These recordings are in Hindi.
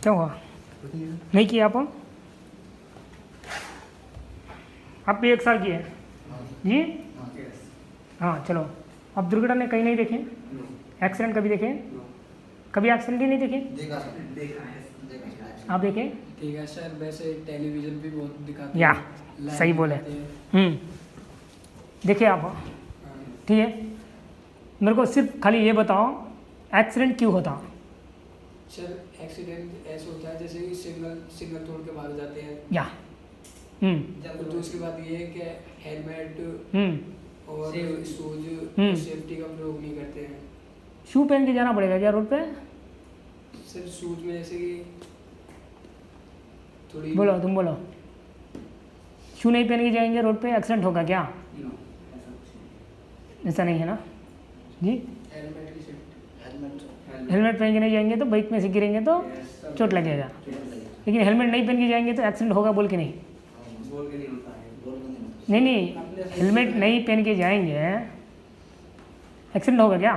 क्या हुआ? नहीं किया आप भी 1 साल किए जी? हाँ चलो। आप दुर्घटना ने कहीं नहीं देखे? एक्सीडेंट कभी देखे? कभी एक्सीडेंट ही नहीं देखे? आप देखे? ठीक है सर, वैसे टेलीविजन पे बहुत दिखाते या हैं, सही बोले। देखिए आप, ठीक है, मेरे को सिर्फ खाली ये बताओ एक्सीडेंट क्यों होता? सर एक्सीडेंट ऐसा होता है जैसे कि सिग्नल तोड़ के भाग जाते हैं, या और दूसरी बात ये है कि हेलमेट और शूज सेफ्टी का प्रयोग नहीं करते हैं। शू पहन के जाना पड़ेगा क्या रोड पे? सर शूज में जैसे कि थोड़ी बोलो, तुम बोलो। शू नहीं पहन के जाएंगे रोड पे, एक्सीडेंट होगा क्या? ऐसा नहीं है ना जी? हेलमेट की सेफ्टी, हेलमेट पहन के नहीं जाएंगे तो बाइक में से गिरेंगे तो चोट लगेगा, लेकिन हेलमेट नहीं पहन के जाएंगे तो एक्सीडेंट होगा बोल के नहीं? नहीं, हेलमेट नहीं पहन के जाएंगे एक्सीडेंट होगा क्या?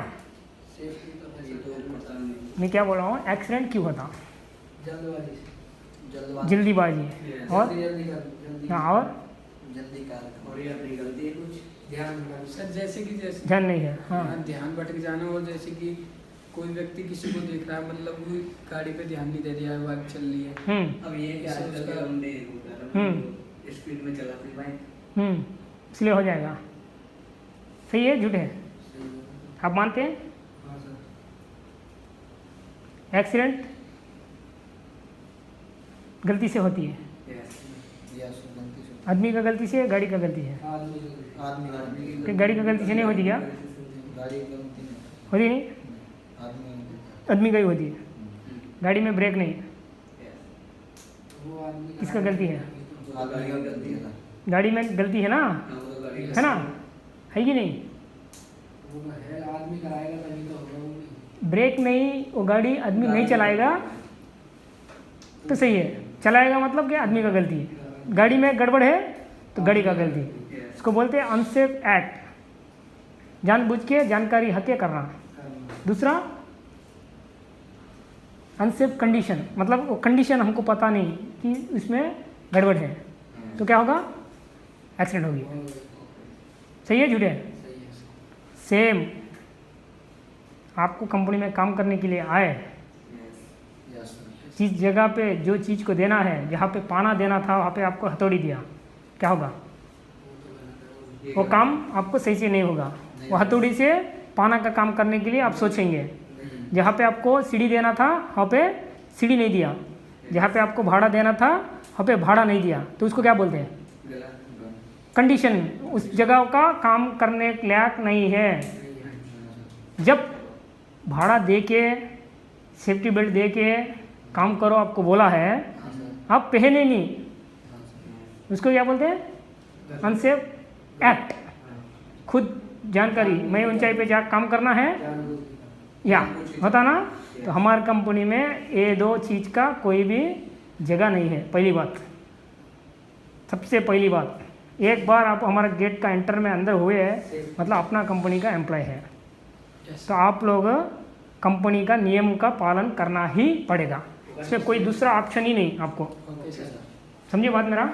सेफ्टी तो है। मैं क्या बोल रहा हूँ, एक्सीडेंट क्यों होता? जल्दबाजी, जल्दीबाजी और जल्दी हाँ और ये अपनी गलती है, कुछ ध्यान सर जैसे ध्यान नहीं है। हाँ ध्यान भटक जाना, और जैसे कि कोई व्यक्ति किसी को देख रहा है, मतलब वो गाड़ी पे ध्यान नहीं दे रहा है, बाइक चल रही है। अब ये क्या स्पीड में चलाती बाइक, इसलिए हो जाएगा। सही है झूठ है? आप मानते हैं हाँ सर। एक्सीडेंट गलती से होती है? आदमी का गलती से, गाड़ी का गलती है? कि गाड़ी का गलती से नहीं होती क्या? होती नहीं, आदमी का ही होती है। गाड़ी में ब्रेक नहीं है, किसका गलती है? गाड़ी में गलती है ना, है ना, है कि नहीं? आदमी कराएगा तभी तो होगा। ब्रेक नहीं, वो गाड़ी आदमी नहीं चलाएगा तो सही है, चलाएगा मतलब कि आदमी का गलती है। गाड़ी में गड़बड़ है तो गाड़ी का गलती है। इसको बोलते हैं अनसेफ एक्ट, जानबूझ के जानकारी हत्या करना। दूसरा अनसेफ कंडीशन, मतलब वो कंडीशन हमको पता नहीं कि इसमें गड़बड़ है तो क्या होगा? एक्सीडेंट होगी। सही है झूठ है? सेम, आपको कंपनी में काम करने के लिए आए, जिस जगह पे जो चीज़ को देना है, जहाँ पे पाना देना था वहाँ पे आपको हथौड़ी दिया, क्या होगा? वो काम आपको सही से नहीं होगा। वो हथौड़ी से पाना का काम करने के लिए आप सोचेंगे, जहाँ पे आपको सीढ़ी देना था वहाँ पे सीढ़ी नहीं दिया, जहाँ पे आपको भाड़ा देना था वहाँ पे भाड़ा नहीं दिया, तो उसको क्या बोलते हैं? कंडीशन। उस जगह का काम करने के लायक नहीं है। जब भाड़ा दे के, सेफ्टी बेल्ट दे के काम करो आपको बोला है, आप पहने नहीं, उसको क्या बोलते हैं? Unsafe act. खुद जानकारी, मैं ऊंचाई पे जा काम करना है या होता ना, तो हमारी कंपनी में ये 2 चीज़ का कोई भी जगह नहीं है। पहली बात, सबसे पहली बात, एक बार आप हमारा गेट का एंटर में अंदर हुए हैं मतलब अपना कंपनी का एम्प्लॉय है, तो आप लोग कंपनी का नियम का पालन करना ही पड़ेगा। इसमें कोई दूसरा ऑप्शन ही नहीं आपको। समझिए बात मेरा?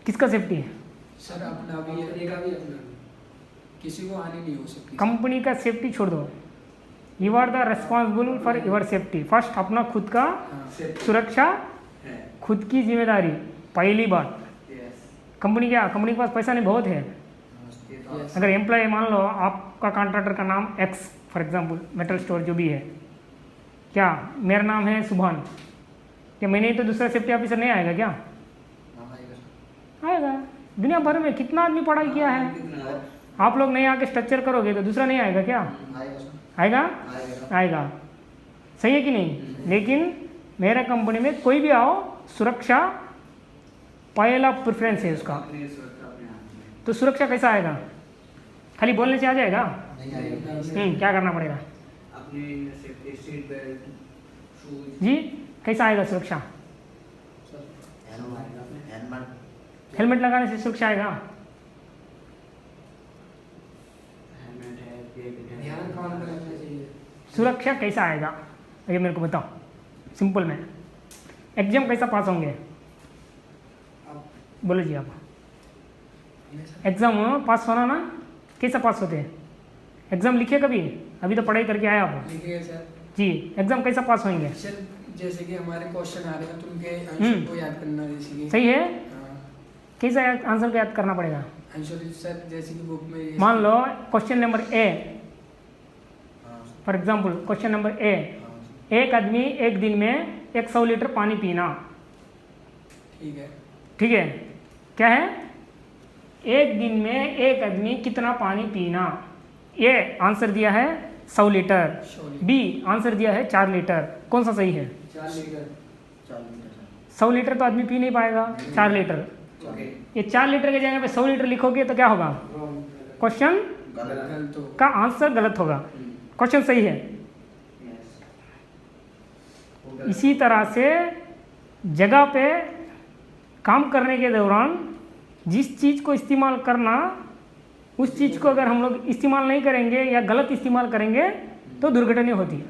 किसका सेफ्टी है? सर अपना भी है, किसी को हानि नहीं हो सकती। कंपनी का सेफ्टी छोड़ दो, you are the responsible for your safety. First अपना खुद का सुरक्षा, खुद की जिम्मेदारी पहली बात। कंपनी क्या, कंपनी के पास पैसा नहीं बहुत है। अगर एम्प्लॉय मान लो आपका कॉन्ट्रैक्टर का नाम x for example, metal store जो भी है, क्या मेरा नाम है सुभान, क्या मैंने ही तो दूसरा सेफ्टी ऑफिसर नहीं आएगा क्या? आएगा। दुनिया भर में कितना आदमी पढ़ाई किया है, आप लोग नहीं आके स्ट्रक्चर करोगे तो दूसरा नहीं आएगा क्या? आएगा, आएगा। सही है कि नहीं? लेकिन मेरा कंपनी में कोई भी आओ, सुरक्षा पहला प्रेफरेंस है उसका। तो सुरक्षा कैसा आएगा? खाली बोलने से आ जाएगा? क्या करना पड़ेगा? जी, कैसा आएगा सुरक्षा? हेलमेट लगाने से सुरक्षा आएगा? सुरक्षा कैसा आएगा ये मेरे को बताओ। सिंपल में एग्जाम कैसा पास होंगे? बोलो जी आप। एग्जाम पास होना ना, कैसा पास होते हैं? एग्जाम लिखे कभी? अभी तो पढ़ाई करके आए आप लिखे सर जी। एग्जाम कैसा पास होंगे? सर जैसे कि हमारे क्वेश्चन आ रहे हैं तो उनके आंसर को याद करना जैसे कि सही है। हाँ, कैसा आंसर को याद करना पड़ेगा? आंसर सर जैसे कि बुक में मान लो question number A, for example question number A, एक आदमी एक दिन में 100 लीटर पानी पीना। ठीक है ठीक है, क्या है? एक दिन में एक आदमी कितना पानी पीना? ए आंसर दिया है 100 लीटर, बी आंसर दिया है 4 लीटर। कौन सा सही है? 4 लीटर 100 लीटर तो आदमी पी नहीं पाएगा, 4 लीटर। ये 4 लीटर के जगह पे 100 लीटर लिखोगे तो क्या होगा? क्वेश्चन गलत हो का आंसर गलत होगा, क्वेश्चन सही है। इसी तरह से जगह पे काम करने के दौरान जिस चीज़ को इस्तेमाल करना, उस चीज़ को अगर हम लोग इस्तेमाल नहीं करेंगे या गलत इस्तेमाल करेंगे तो दुर्घटना होती है।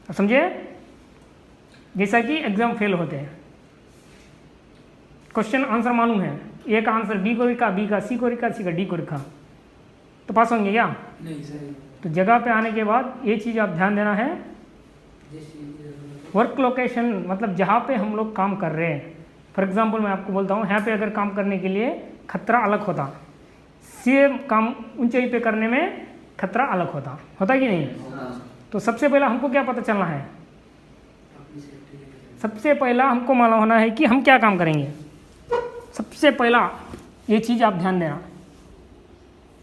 अब समझे? जैसा कि एग्जाम फेल होते हैं, क्वेश्चन आंसर मालूम है, ए का आंसर बी को लिखा, बी का सी को लिखा, सी का डी को लिखा, तो पास होंगे क्या? नहीं सर। तो जगह पे आने के बाद ये चीज़ आप ध्यान देना है, वर्क लोकेशन मतलब जहाँ पे हम लोग काम कर रहे हैं। फॉर एग्जांपल मैं आपको बोलता हूँ, यहाँ पे अगर काम करने के लिए खतरा अलग होता, सेम काम ऊंचाई पे करने में खतरा अलग होता कि नहीं? तो सबसे पहला हमको क्या पता चलना है? सबसे पहला हमको मालूम होना है कि हम क्या काम करेंगे। सबसे पहला ये चीज़ आप ध्यान देना,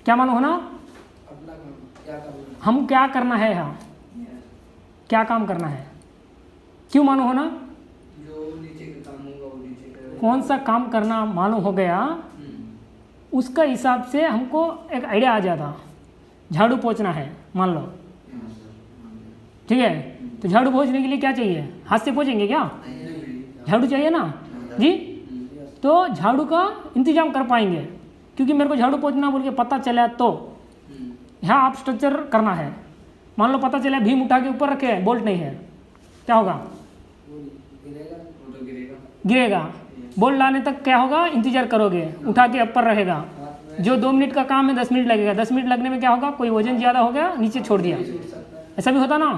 क्या मालूम होना? अपना काम क्या करना, हम क्या करना है, यहाँ क्या काम करना है, क्यों मालूम होना? जो नीचे का काम होगा वो नीचे का। कौन सा काम करना मालूम हो गया, उसका हिसाब से हमको एक आइडिया आ जाता। झाड़ू पोंछना है मान लो, ठीक है, तो झाड़ू पोंछने के लिए क्या चाहिए? हाथ से पोंछेंगे क्या? झाड़ू चाहिए ना जी। तो झाड़ू का इंतजाम कर पाएंगे, क्योंकि मेरे को झाड़ू पोंछना बोल के पता चला तो यहाँ आप स्ट्रक्चर करना है। मान लो पता चला भीम उठा के ऊपर रखे, बोल्ट नहीं है, क्या होगा? वो तो गिरेगा। गिरेगा। बोल्ट लाने तक क्या होगा? इंतजार करोगे, उठा के ऊपर रहेगा। जो 2 मिनट का काम है 10 मिनट लगेगा। 10 मिनट लगने में क्या होगा? कोई वजन ज़्यादा हो गया, नीचे छोड़ दिया, ऐसा भी होता ना?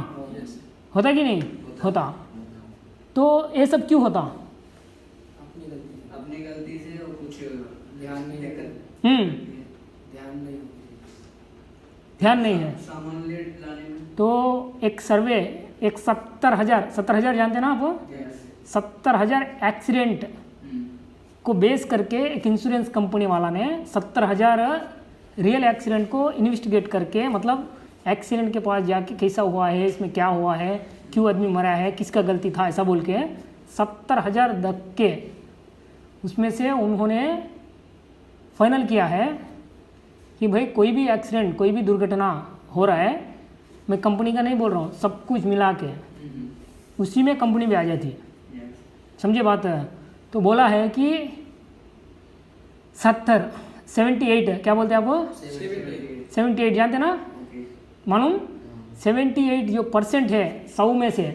होता कि नहीं होता? तो ये सब क्यों होता? अपनी गलती से और कुछ ध्यान नहीं है, ध्यान नहीं है। सामान लेट लाने में। तो एक सर्वे, एक 70,000 जानते ना आप? 70,000 एक्सीडेंट को बेस करके एक इंश्योरेंस कंपनी वाला ने 70,000 रियल एक्सीडेंट को इन्वेस्टिगेट करके, मतलब एक्सीडेंट के पास जाके कैसा हुआ है, इसमें क्या हुआ है, क्यों आदमी मरा है, किसका गलती था, ऐसा बोल के 70,000 धक्के, उसमें से उन्होंने फाइनल किया है कि भाई कोई भी एक्सीडेंट, कोई भी दुर्घटना हो रहा है, मैं कंपनी का नहीं बोल रहा हूँ, सब कुछ मिला के उसी में कंपनी भी आ जाती है। समझे बात? तो बोला है कि 78 क्या बोलते हैं आप? 78 जानते ना? मालूम? 78 जो % है 100 में से,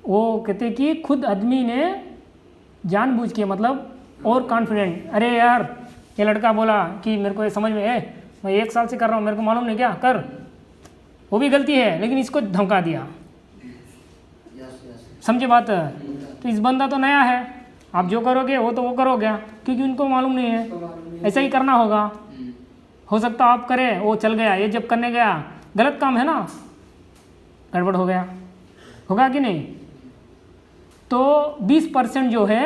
वो कहते कि खुद आदमी ने जानबूझ के, मतलब और कॉन्फिडेंट, अरे यार ये लड़का बोला कि मेरे को ये समझ में है, मैं 1 साल से कर रहा हूँ, मेरे को मालूम नहीं क्या कर, वो भी गलती है लेकिन इसको धमका दिया। समझे बात? तो इस बंदा तो नया है, आप जो करोगे वो तो वो करोगे, क्योंकि उनको मालूम नहीं है, ऐसा ही करना होगा। हो सकता आप करें, वो चल गया, ये जब करने गया गलत काम है ना, गड़बड़ हो गया, होगा कि नहीं? तो 20% जो है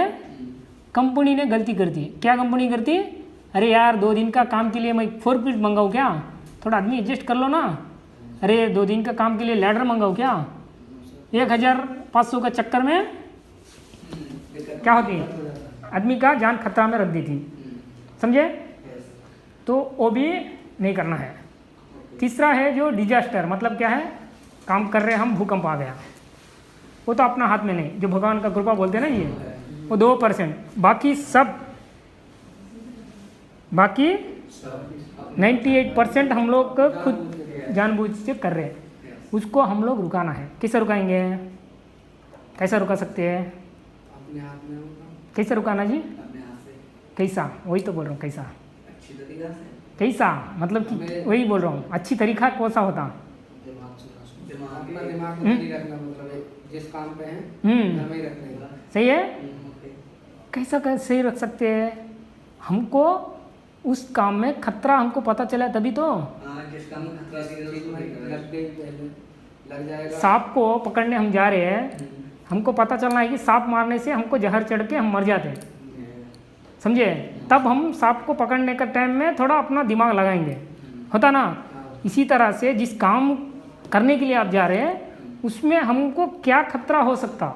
कंपनी ने गलती कर दी। क्या कंपनी करती? अरे यार 2 दिन का काम के लिए मैं 4 पीस मंगाऊँ क्या? थोड़ा आदमी एडजस्ट कर लो ना। अरे 2 दिन का काम के लिए लैडर मंगाऊँ क्या? 1,500 का चक्कर में क्या होती है? आदमी का जान खतरा में रख दी थी। समझे? तो वो भी नहीं करना है। तीसरा है जो डिजास्टर, मतलब क्या है? काम कर रहे हम, भूकंप आ गया, वो तो अपना हाथ में नहीं, जो भगवान का कृपा बोलते हैं ना, ये वो 2%, बाकी सब, बाकी 98% हम लोग खुद जानबूझ से कर रहे हैं। उसको हम लोग रुकाना है। कैसे रुकाएंगे, कैसा रुका सकते हैं, अपने हाथ में होगा। कैसे रुकाना जी, अपने हाथ से कैसा, वही तो बोल रहा हूँ कैसा, अच्छी तरीका से कैसा मतलब कि वही बोल रहा हूँ, अच्छी तरीका कौन सा होता। दिमाग से दिमाग अपना के- दिमाग में नहीं रखना, मतलब है, जिस काम पे हैं घर में ही रखने का। सही है, ओके। कैसा कैसे रख सकते हैं, हमको उस काम में खतरा हमको पता चला तभी तो। हाँ, जिस काम में खतरा दिख रहा है चीज उसको में ठीक लग करें। गई पहले, लग जाएगा। सांप को पकड़ने हम जा रहे हैं, हमको पता चलना है कि सांप मारने से हमको जहर चढ़ के हम मर जाते हैं, समझे, तब हम सांप को पकड़ने का टाइम में थोड़ा अपना दिमाग लगाएंगे, होता ना। इसी तरह से जिस काम करने के लिए आप जा रहे हैं उसमें हमको क्या खतरा हो सकता,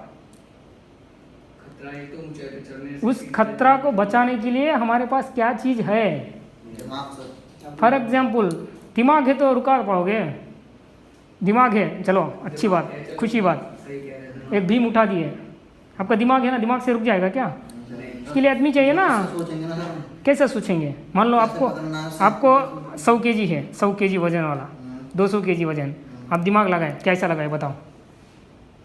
खतरा है तो ऊंचाई पे चढ़ने से उस सीखते खतरा हैं। को बचाने के लिए हमारे पास क्या चीज़ है। दिमाग से। फॉर एग्जाम्पल दिमाग है तो रुका पाओगे, दिमाग है, चलो अच्छी बात, खुशी बात, सही कह रहे हैं। एक भीम उठा दिए, आपका दिमाग है ना, दिमाग से रुक जाएगा क्या, इसके लिए आदमी चाहिए ना। सोचेंगे ना सर, कैसे सोचेंगे, मान लो आपको आपको 100 kg है, 100 kg वजन वाला, 200 kg वजन, आप दिमाग लगाए, कैसा लगाए बताओ।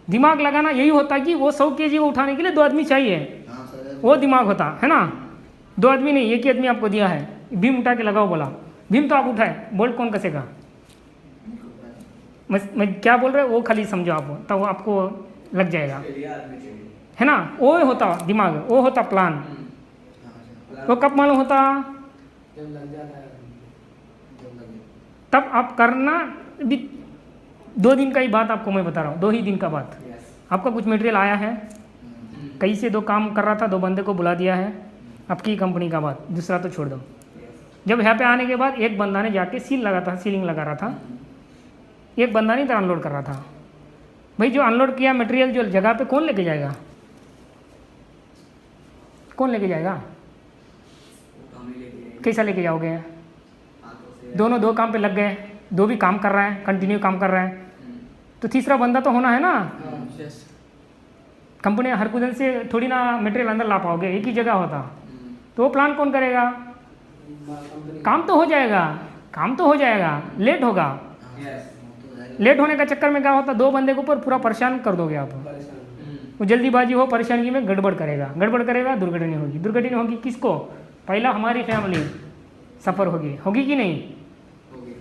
दिमाग लगाना यही होता है कि वो 100 kg को उठाने के लिए 2 आदमी चाहिए, हाँ सर, वो दिमाग होता है ना। 2 आदमी नहीं, एक ही आदमी आपको दिया है, भीम उठा के लगाओ, बोला भीम तो आप उठाए, बोल्ट कौन कसेगा। मैं क्या बोल रहा है वो खाली समझो आप, तब वो आपको लग जाएगा, चलिए आदमी चाहिए। है ना। वो होता दिमाग, वो होता प्लान, वो कब मालूम होता, जब लग जाता है। तब आप करना। अभी 2 दिन का ही बात आपको मैं बता रहा हूँ, 2 ही दिन का बात। यस। आपका कुछ मटेरियल आया है, कहीं से 2 काम कर रहा था, 2 बंदे को बुला दिया है, आपकी कंपनी का बात, दूसरा तो छोड़ दो। जब यहाँ पे आने के बाद एक बंदा ने जाके सील लगा था, सीलिंग लगा रहा था, एक बंदा नहीं था अनलोड कर रहा था। भाई जो अनलोड किया मटेरियल जो जगह पे कौन लेके जाएगा, कौन लेके जाएगा, हमें लेके कैसा लेके जाओगे। हाथों से। दोनों 2 काम पे लग गए, 2 भी काम कर रहा है, कंटिन्यू काम कर रहा है, तो तीसरा बंदा तो होना है ना। यस। कंपनी हर कुदन से थोड़ी ना मटेरियल अंदर ला पाओगे, एक ही जगह होता, तो वो प्लान कौन करेगा। कंपनी काम तो हो जाएगा, काम तो हो जाएगा, लेट होगा। यस। लेट होने का चक्कर में क्या होता, 2 बंदे के ऊपर पूरा परेशान कर दोगे आप। परेशान। वो जल्दीबाजी हो, परेशानी में गड़बड़ करेगा, गड़बड़ करेगा, दुर्घटना होगी, दुर्घटना होगी किसको, पहला हमारी फैमिली सफ़र होगी, होगी कि नहीं।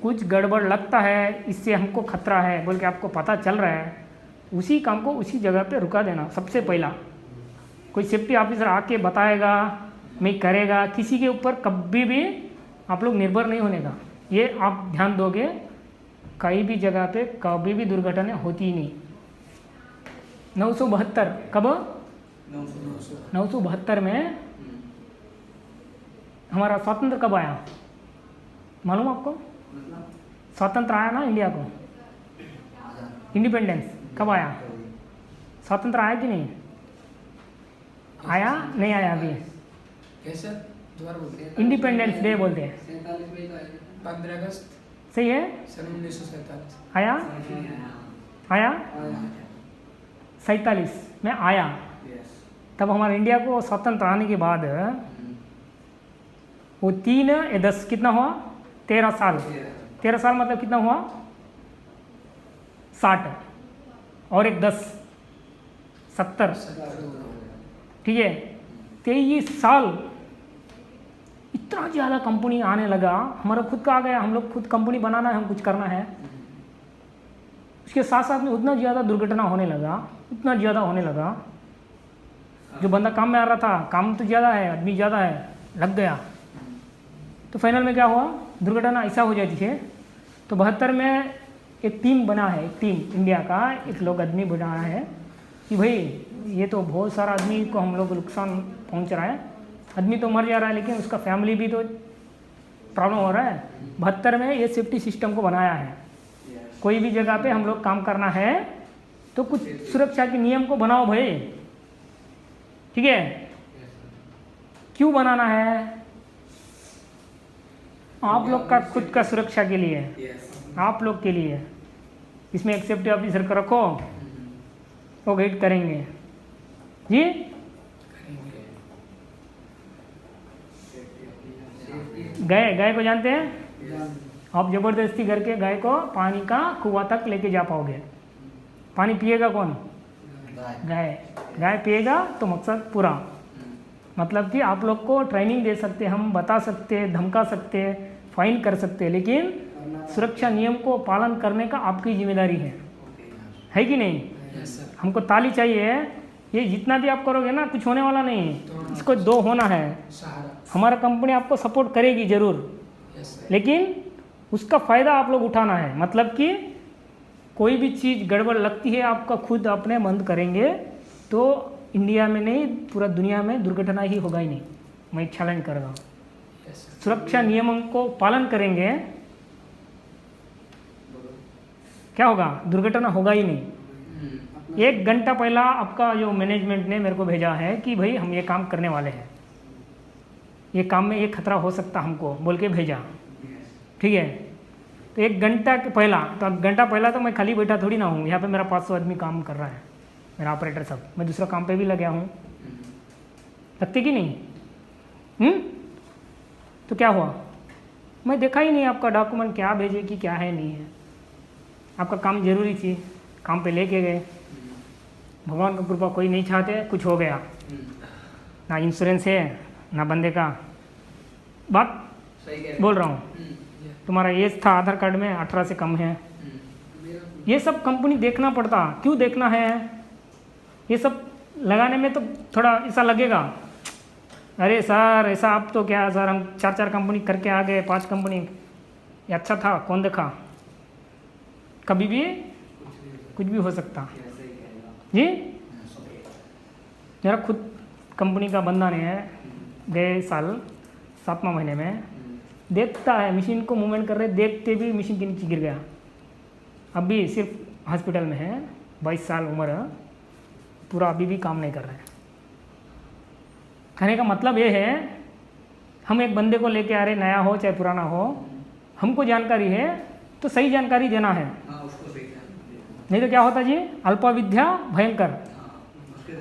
कुछ गड़बड़ लगता है, इससे हमको खतरा है बोल के आपको पता चल रहा है, उसी काम को उसी जगह पे रुका देना सबसे पहला। कोई सेफ्टी ऑफिसर आके बताएगा, मैं करेगा, किसी के ऊपर कभी भी आप लोग निर्भर नहीं होने का, ये आप ध्यान दोगे। कहीं भी जगह पे कभी भी दुर्घटना होती ही नहीं। 972 कब, 972 में हमारा स्वतंत्र कब आया मालूम आपको, स्वतंत्र आया ना इंडिया को, इंडिपेंडेंस कब आया, स्वतंत्र आया कि नहीं आया, नहीं आया अभी। कैसे दोबारा बोलते हैं। इंडिपेंडेंस डे बोलते हैं, 47 में का 15 अगस्त सही है, सन 1947। आया, आया 47 में आया। यस। तब हमारे इंडिया को स्वतंत्र आने के बाद वो 3 या 10 कितना हुआ, 13 साल, 13 साल मतलब कितना हुआ 60 और एक 10 70, ठीक है। 23 साल इतना ज़्यादा कंपनी आने लगा, हमारा खुद का आ गया, हम लोग खुद कंपनी बनाना है, हम कुछ करना है। उसके साथ साथ में उतना ज़्यादा दुर्घटना होने लगा, उतना ज़्यादा होने लगा। जो बंदा काम में आ रहा था, काम तो ज़्यादा है, आदमी ज़्यादा है, लग गया, तो फाइनल में क्या हुआ, दुर्घटना ऐसा हो जाती है। तो 72 में एक टीम बना है, एक टीम इंडिया का एक लोग आदमी बनाया है कि भाई ये तो बहुत सारा आदमी को हम लोग नुकसान पहुंच रहा है, आदमी तो मर जा रहा है लेकिन उसका फैमिली भी तो प्रॉब्लम हो रहा है। 72 में ये सेफ्टी सिस्टम को बनाया है, कोई भी जगह पे हम लोग काम करना है तो कुछ सुरक्षा के नियम को बनाओ भाई, ठीक है। क्यों बनाना है, आप लोग का खुद का सुरक्षा के लिए, आप लोग के लिए। इसमें एक सेफ्टी ऑफिसर को रखो, वो गाइड करेंगे जी। गए, गए को जानते हैं, आप ज़बरदस्ती करके गाय को पानी का कुआं तक लेके जा पाओगे। पानी पिएगा कौन? गाय। गाय पिएगा तो मकसद पूरा। मतलब कि आप लोग को ट्रेनिंग दे सकते, हम बता सकते, धमका सकते, फाइन कर सकते, लेकिन सुरक्षा नियम को पालन करने का आपकी जिम्मेदारी है कि नहीं? Yes sir. हमको ताली चाहिए। ये जितना भी आप करोगे ना कुछ होने वाला नहीं है, इसको दो होना है। सहारा। हमारा कंपनी आपको सपोर्ट करेगी ज़रूर, यस सर। लेकिन उसका फ़ायदा आप लोग उठाना है। मतलब कि कोई भी चीज़ गड़बड़ लगती है आपका खुद अपने बंद करेंगे तो इंडिया में नहीं पूरा दुनिया में दुर्घटना ही होगा ही नहीं। मैं चैलेंज कर रहा हूँ। Yes sir. सुरक्षा नियमों को पालन करेंगे, क्या होगा? दुर्घटना होगा ही नहीं। 1 घंटा पहला आपका जो मैनेजमेंट ने मेरे को भेजा है कि भाई हम ये काम करने वाले हैं, ये काम में ये खतरा हो सकता हमको बोल के भेजा, ठीक है? तो 1 घंटा के पहला, तो अब घंटा पहला तो मैं खाली बैठा थोड़ी ना हूँ, यहाँ पे मेरा 500 आदमी काम कर रहा है, मेरा ऑपरेटर सब, मैं दूसरा काम पे भी लग गया हूँ, लगते कि नहीं? तो क्या हुआ? मैं देखा ही नहीं आपका डॉक्यूमेंट क्या भेजे कि क्या है नहीं है। आपका काम जरूरी थी, काम पे लेके गए, भगवान का कृपा कोई नहीं चाहते, कुछ हो गया, ना इंश्योरेंस है ना बंदे का। बात सही कह बोल रहा हूँ। तुम्हारा एज था आधार कार्ड में 18 से कम है, ये सब कंपनी देखना पड़ता। क्यों देखना है? ये सब लगाने में तो थोड़ा ऐसा लगेगा, अरे सर ऐसा आप तो क्या सर, हम 4 कंपनी करके आ गए, 5 कंपनी, ये अच्छा था, कौन देखा? कभी भी कुछ भी हो सकता जी। मेरा खुद कंपनी का बंदा ने गए साल 7वां महीने में देखता है मशीन को मूवमेंट कर रहे, देखते भी मशीन के नीचे गिर गया। अभी सिर्फ हॉस्पिटल में है, 22 साल उम्र, पूरा अभी भी काम नहीं कर रहा है। कहने का मतलब ये है, हम एक बंदे को लेके आ रहे, नया हो चाहे पुराना हो, हमको जानकारी है तो सही जानकारी देना है, नहीं तो क्या होता जी? अल्पा विद्या भयंकर,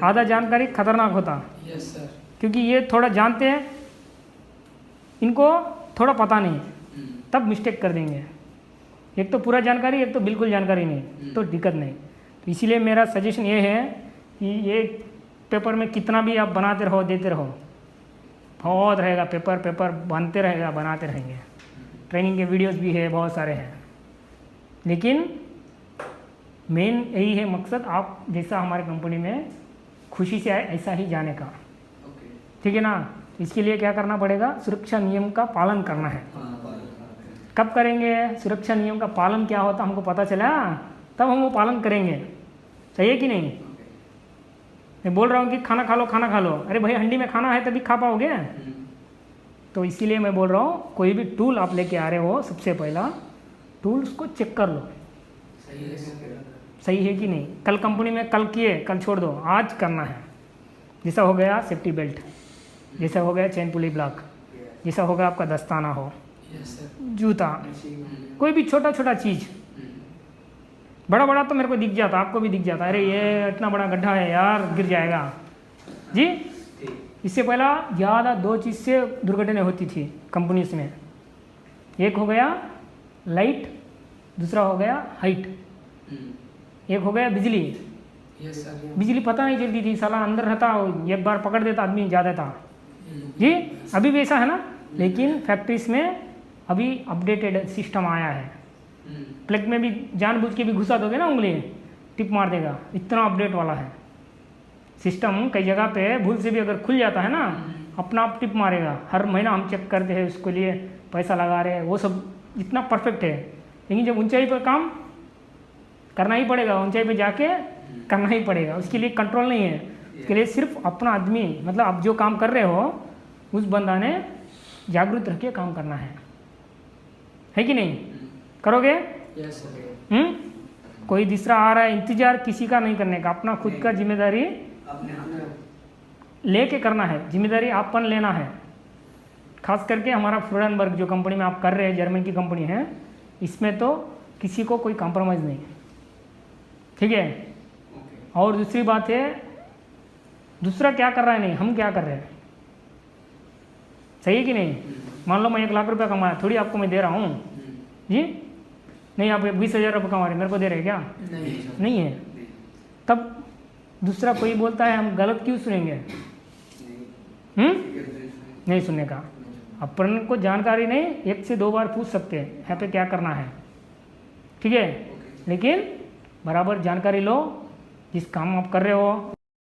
आधा जानकारी खतरनाक होता। Yes sir. क्योंकि ये थोड़ा जानते हैं, इनको थोड़ा पता नहीं, तब मिस्टेक कर देंगे। एक तो पूरा जानकारी, एक तो बिल्कुल जानकारी नहीं, तो दिक्कत नहीं। तो इसीलिए मेरा सजेशन ये है कि ये पेपर में कितना भी आप बनाते रहो, देते रहो, बहुत रहेगा, पेपर बनते रहेगा, बनाते रहेंगे। ट्रेनिंग के वीडियोस भी है, बहुत सारे हैं, लेकिन मेन यही है मकसद, आप जैसा हमारे कंपनी में खुशी से आए ऐसा ही जाने का, ठीक है ना? इसके लिए क्या करना पड़ेगा? सुरक्षा नियम का पालन करना है। कब करेंगे? सुरक्षा नियम का पालन क्या होता हमको पता चला, तब हम वो पालन करेंगे। सही है कि नहीं? मैं बोल रहा हूँ कि खाना खा लो, खाना खा लो, अरे भाई हंडी में खाना है तभी खा पाओगे। तो इसीलिए मैं बोल रहा हूँ, कोई भी टूल आप लेके आ रहे हो, सबसे पहला टूल्स को चेक कर लो, सही है कि नहीं। कल कंपनी में कल किए, कल छोड़ दो, आज करना है। जैसा हो गया सेफ्टी बेल्ट, जैसा हो गया चेन पुली ब्लॉक, जैसा हो गया आपका दस्ताना हो, यस सर। जूता, कोई भी छोटा छोटा चीज़। बड़ा बड़ा तो मेरे को दिख जाता, आपको भी दिख जाता, अरे ये इतना बड़ा गड्ढा है यार, गिर जाएगा जी। इससे पहला ज़्यादा 2 चीज़ से दुर्घटनाएं होती थी कंपनीज में। एक हो गया लाइट, दूसरा हो गया हाइट, एक हो गया बिजली। Yes sir. बिजली पता नहीं चलती थी, साला अंदर रहता, एक बार पकड़ देता आदमी, ज़्यादा था जी। अभी भी ऐसा है ना, लेकिन फैक्ट्रीज में अभी अपडेटेड सिस्टम आया है। प्लग में भी जानबूझ के भी घुसा दोगे ना उंगली, टिप मार देगा, इतना अपडेट वाला है सिस्टम। कई जगह पे भूल से भी अगर खुल जाता है ना, अपना आप टिप मारेगा। हर महीना हम चेक करते हैं, उसके लिए पैसा लगा रहे हैं, वो सब इतना परफेक्ट है। लेकिन जब ऊंचाई पर काम करना ही पड़ेगा, ऊंचाई पे जाके करना ही पड़ेगा, उसके लिए कंट्रोल नहीं है। उसके लिए सिर्फ अपना आदमी, मतलब आप जो काम कर रहे हो उस बंदा ने जागरूक रह के काम करना है कि नहीं? करोगे? Yes sir. कोई दूसरा आ रहा है, इंतजार किसी का नहीं करने का, अपना खुद का जिम्मेदारी लेके करना है, जिम्मेदारी आपन लेना है। खास करके हमारा फ्रूडेनबर्ग जो कंपनी में आप कर रहे हैं, जर्मन की कंपनी है, इसमें तो किसी को कोई कॉम्प्रोमाइज़ नहीं, ठीक है। और दूसरी बात है, दूसरा क्या कर रहा है नहीं, हम क्या कर रहे हैं, सही है कि नहीं? मान लो मैं 1 लाख रुपया कमाया, थोड़ी आपको मैं दे रहा हूँ, जी नहीं, आप 20,000 रुपये कमा रहे, मेरे को दे रहे क्या? नहीं नहीं है। तब दूसरा कोई बोलता है, हम गलत क्यों सुनेंगे? नहीं सुनने का। अपन को जानकारी नहीं, 1 से 2 बार पूछ सकते हैं यहाँ पे क्या करना है, ठीक है। लेकिन बराबर जानकारी लो, जिस काम आप कर रहे हो